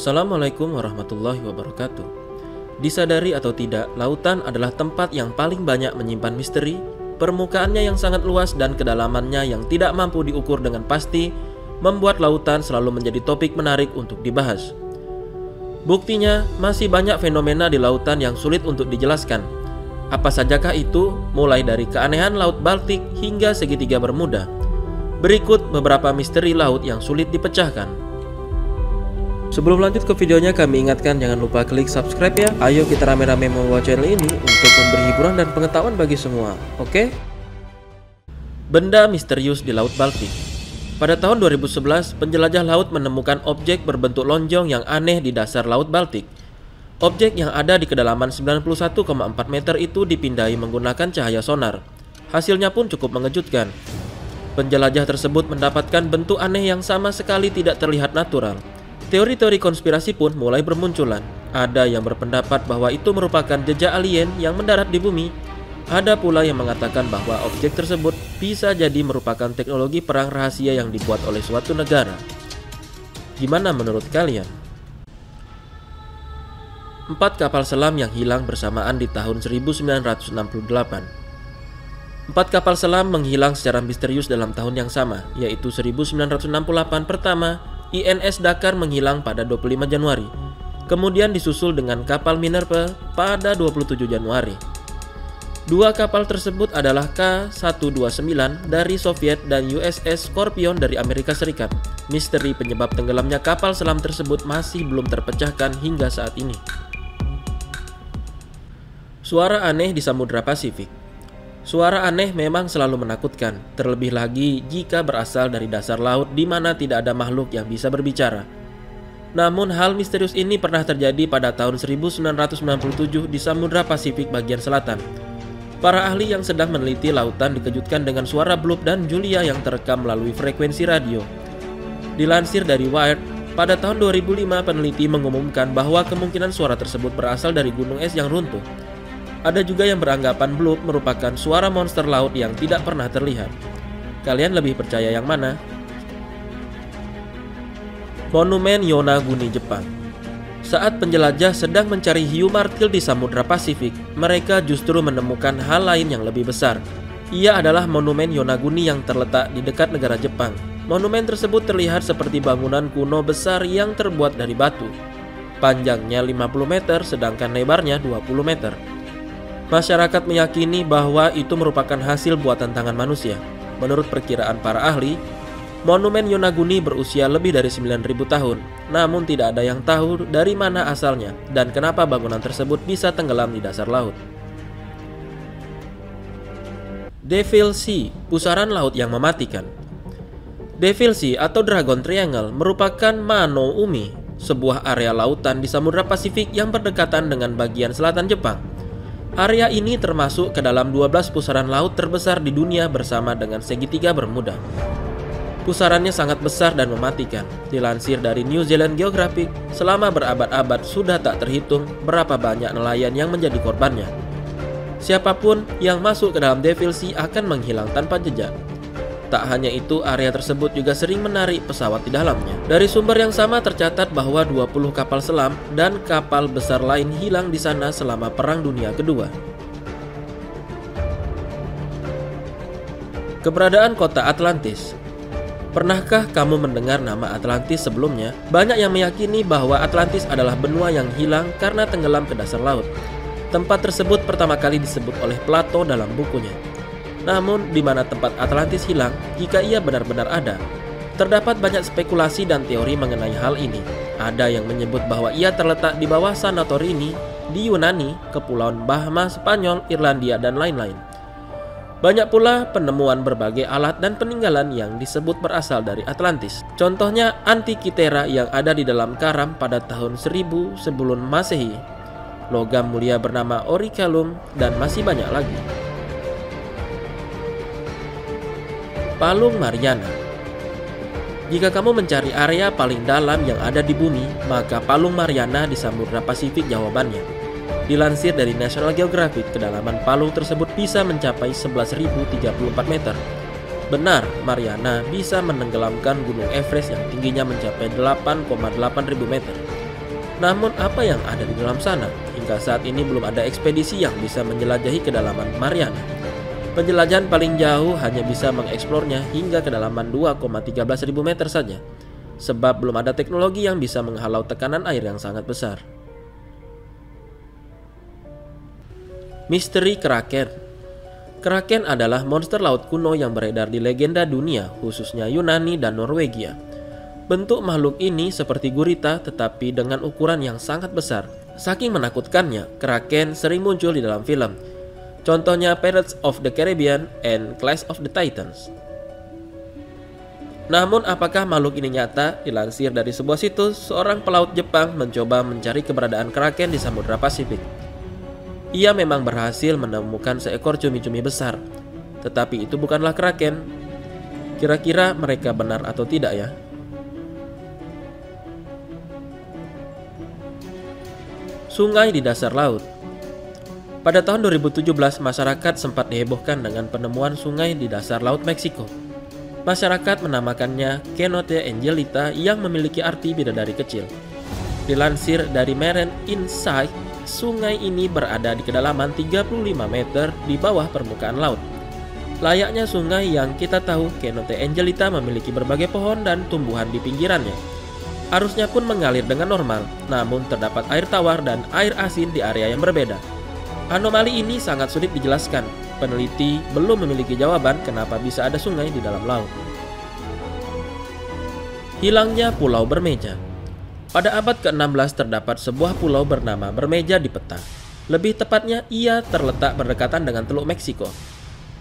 Assalamualaikum warahmatullahi wabarakatuh. Disadari atau tidak, lautan adalah tempat yang paling banyak menyimpan misteri. Permukaannya yang sangat luas dan kedalamannya yang tidak mampu diukur dengan pasti membuat lautan selalu menjadi topik menarik untuk dibahas. Buktinya, masih banyak fenomena di lautan yang sulit untuk dijelaskan. Apa sajakah itu? Mulai dari keanehan Laut Baltik hingga segitiga Bermuda. Berikut beberapa misteri laut yang sulit dipecahkan. Sebelum lanjut ke videonya, kami ingatkan jangan lupa klik subscribe ya. Ayo kita rame-rame membawa channel ini untuk memberi hiburan dan pengetahuan bagi semua, oke? Benda misterius di Laut Baltik. Pada tahun 2011, penjelajah laut menemukan objek berbentuk lonjong yang aneh di dasar Laut Baltik. Objek yang ada di kedalaman 91,4 meter itu dipindai menggunakan cahaya sonar. Hasilnya pun cukup mengejutkan. Penjelajah tersebut mendapatkan bentuk aneh yang sama sekali tidak terlihat natural. Teori-teori konspirasi pun mulai bermunculan. Ada yang berpendapat bahwa itu merupakan jejak alien yang mendarat di bumi. Ada pula yang mengatakan bahwa objek tersebut bisa jadi merupakan teknologi perang rahasia yang dibuat oleh suatu negara. Gimana menurut kalian? 4 kapal selam yang hilang bersamaan di tahun 1968. 4 kapal selam menghilang secara misterius dalam tahun yang sama, yaitu 1968 pertama. INS Dakar menghilang pada 25 Januari, kemudian disusul dengan kapal Minerva pada 27 Januari. Dua kapal tersebut adalah K-129 dari Soviet dan USS Scorpion dari Amerika Serikat. Misteri penyebab tenggelamnya kapal selam tersebut masih belum terpecahkan hingga saat ini. Suara aneh di Samudra Pasifik. Suara aneh memang selalu menakutkan, terlebih lagi jika berasal dari dasar laut di mana tidak ada makhluk yang bisa berbicara. Namun hal misterius ini pernah terjadi pada tahun 1997 di Samudra Pasifik bagian selatan. Para ahli yang sedang meneliti lautan dikejutkan dengan suara bloop dan Julia yang terekam melalui frekuensi radio. Dilansir dari Wired, pada tahun 2005 peneliti mengumumkan bahwa kemungkinan suara tersebut berasal dari gunung es yang runtuh. Ada juga yang beranggapan bloop merupakan suara monster laut yang tidak pernah terlihat. Kalian lebih percaya yang mana? Monumen Yonaguni, Jepang. Saat penjelajah sedang mencari hiu martil di Samudra Pasifik, mereka justru menemukan hal lain yang lebih besar. Ia adalah Monumen Yonaguni yang terletak di dekat negara Jepang. Monumen tersebut terlihat seperti bangunan kuno besar yang terbuat dari batu. Panjangnya 50 meter sedangkan lebarnya 20 meter. Masyarakat meyakini bahwa itu merupakan hasil buatan tangan manusia. Menurut perkiraan para ahli, Monumen Yonaguni berusia lebih dari 9.000 tahun. Namun tidak ada yang tahu dari mana asalnya dan kenapa bangunan tersebut bisa tenggelam di dasar laut. Devil Sea, pusaran laut yang mematikan. Devil Sea atau Dragon Triangle merupakan Mano Umi, sebuah area lautan di Samudra Pasifik yang berdekatan dengan bagian selatan Jepang. Area ini termasuk ke dalam 12 pusaran laut terbesar di dunia bersama dengan segitiga Bermuda. Pusarannya sangat besar dan mematikan. Dilansir dari New Zealand Geographic, selama berabad-abad sudah tak terhitung berapa banyak nelayan yang menjadi korbannya. Siapapun yang masuk ke dalam Devil Sea akan menghilang tanpa jejak. Tak hanya itu, area tersebut juga sering menarik pesawat di dalamnya. Dari sumber yang sama tercatat bahwa 20 kapal selam dan kapal besar lain hilang di sana selama Perang Dunia Kedua. Keberadaan kota Atlantis. Pernahkah kamu mendengar nama Atlantis sebelumnya? Banyak yang meyakini bahwa Atlantis adalah benua yang hilang karena tenggelam ke dasar laut. Tempat tersebut pertama kali disebut oleh Plato dalam bukunya. Namun, di mana tempat Atlantis hilang jika ia benar-benar ada? Terdapat banyak spekulasi dan teori mengenai hal ini. Ada yang menyebut bahwa ia terletak di bawah Santorini, di Yunani, Kepulauan Bahamas, Spanyol, Irlandia, dan lain-lain. Banyak pula penemuan berbagai alat dan peninggalan yang disebut berasal dari Atlantis. Contohnya Antikythera yang ada di dalam karang pada tahun 1000 sebelum Masehi, logam mulia bernama Orichalcum, dan masih banyak lagi. Palung Mariana. Jika kamu mencari area paling dalam yang ada di bumi, maka Palung Mariana di Samudra Pasifik jawabannya. Dilansir dari National Geographic, kedalaman palung tersebut bisa mencapai 11.034 meter. Benar, Mariana bisa menenggelamkan Gunung Everest yang tingginya mencapai 8,8 ribu meter. Namun apa yang ada di dalam sana? Hingga saat ini belum ada ekspedisi yang bisa menjelajahi kedalaman Mariana. Penjelajahan paling jauh hanya bisa mengeksplornya hingga kedalaman 2,13 ribu meter saja, sebab belum ada teknologi yang bisa menghalau tekanan air yang sangat besar. Misteri Kraken. Kraken adalah monster laut kuno yang beredar di legenda dunia, khususnya Yunani dan Norwegia. Bentuk makhluk ini seperti gurita tetapi dengan ukuran yang sangat besar. Saking menakutkannya, Kraken sering muncul di dalam film. Contohnya Pirates of the Caribbean and Clash of the Titans. Namun apakah makhluk ini nyata? Dilansir dari sebuah situs, seorang pelaut Jepang mencoba mencari keberadaan Kraken di Samudra Pasifik. Ia memang berhasil menemukan seekor cumi-cumi besar, tetapi itu bukanlah Kraken. Kira-kira mereka benar atau tidak ya? Sungai di dasar laut. Pada tahun 2017, masyarakat sempat dihebohkan dengan penemuan sungai di dasar laut Meksiko. Masyarakat menamakannya Cenote Angelita yang memiliki arti bidadari kecil. Dilansir dari Marine Insight, sungai ini berada di kedalaman 35 meter di bawah permukaan laut. Layaknya sungai yang kita tahu, Cenote Angelita memiliki berbagai pohon dan tumbuhan di pinggirannya. Arusnya pun mengalir dengan normal, namun terdapat air tawar dan air asin di area yang berbeda. Anomali ini sangat sulit dijelaskan. Peneliti belum memiliki jawaban kenapa bisa ada sungai di dalam laut. Hilangnya Pulau Bermeja. Pada abad ke-16 terdapat sebuah pulau bernama Bermeja di peta. Lebih tepatnya, ia terletak berdekatan dengan Teluk Meksiko.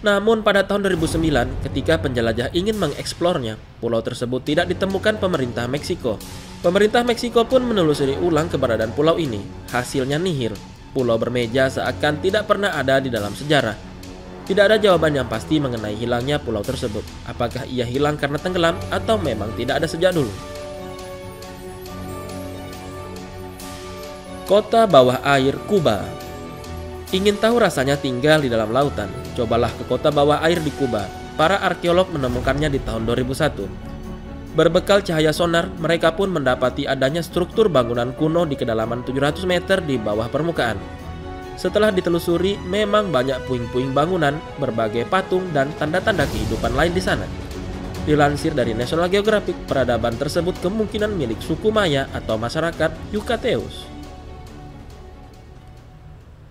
Namun pada tahun 2009, ketika penjelajah ingin mengeksplornya, pulau tersebut tidak ditemukan pemerintah Meksiko. Pemerintah Meksiko pun menelusuri ulang keberadaan pulau ini. Hasilnya nihil. Pulau Bermeja seakan tidak pernah ada di dalam sejarah. Tidak ada jawaban yang pasti mengenai hilangnya pulau tersebut. Apakah ia hilang karena tenggelam atau memang tidak ada sejak dulu? Kota bawah air Kuba. Ingin tahu rasanya tinggal di dalam lautan? Cobalah ke kota bawah air di Kuba. Para arkeolog menemukannya di tahun 2001. Berbekal cahaya sonar, mereka pun mendapati adanya struktur bangunan kuno di kedalaman 700 meter di bawah permukaan. Setelah ditelusuri, memang banyak puing-puing bangunan, berbagai patung, dan tanda-tanda kehidupan lain di sana. Dilansir dari National Geographic, peradaban tersebut kemungkinan milik suku Maya atau masyarakat Yucateos.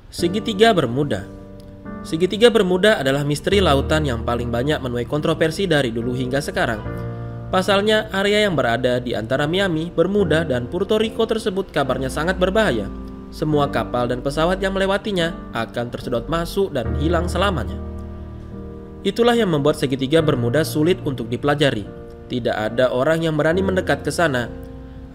Segitiga Bermuda. Segitiga Bermuda adalah misteri lautan yang paling banyak menuai kontroversi dari dulu hingga sekarang. Pasalnya, area yang berada di antara Miami, Bermuda, dan Puerto Rico tersebut kabarnya sangat berbahaya. Semua kapal dan pesawat yang melewatinya akan tersedot masuk dan hilang selamanya. Itulah yang membuat segitiga Bermuda sulit untuk dipelajari. Tidak ada orang yang berani mendekat ke sana.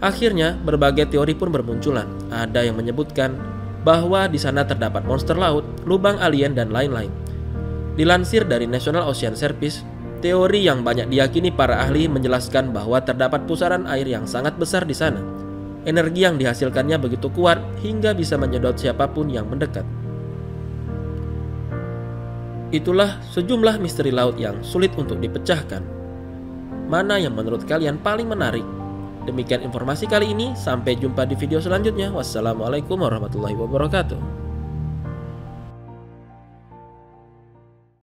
Akhirnya, berbagai teori pun bermunculan. Ada yang menyebutkan bahwa di sana terdapat monster laut, lubang alien, dan lain-lain. Dilansir dari National Ocean Service, teori yang banyak diyakini para ahli menjelaskan bahwa terdapat pusaran air yang sangat besar di sana. Energi yang dihasilkannya begitu kuat hingga bisa menyedot siapapun yang mendekat. Itulah sejumlah misteri laut yang sulit untuk dipecahkan. Mana yang menurut kalian paling menarik? Demikian informasi kali ini, sampai jumpa di video selanjutnya. Wassalamualaikum warahmatullahi wabarakatuh.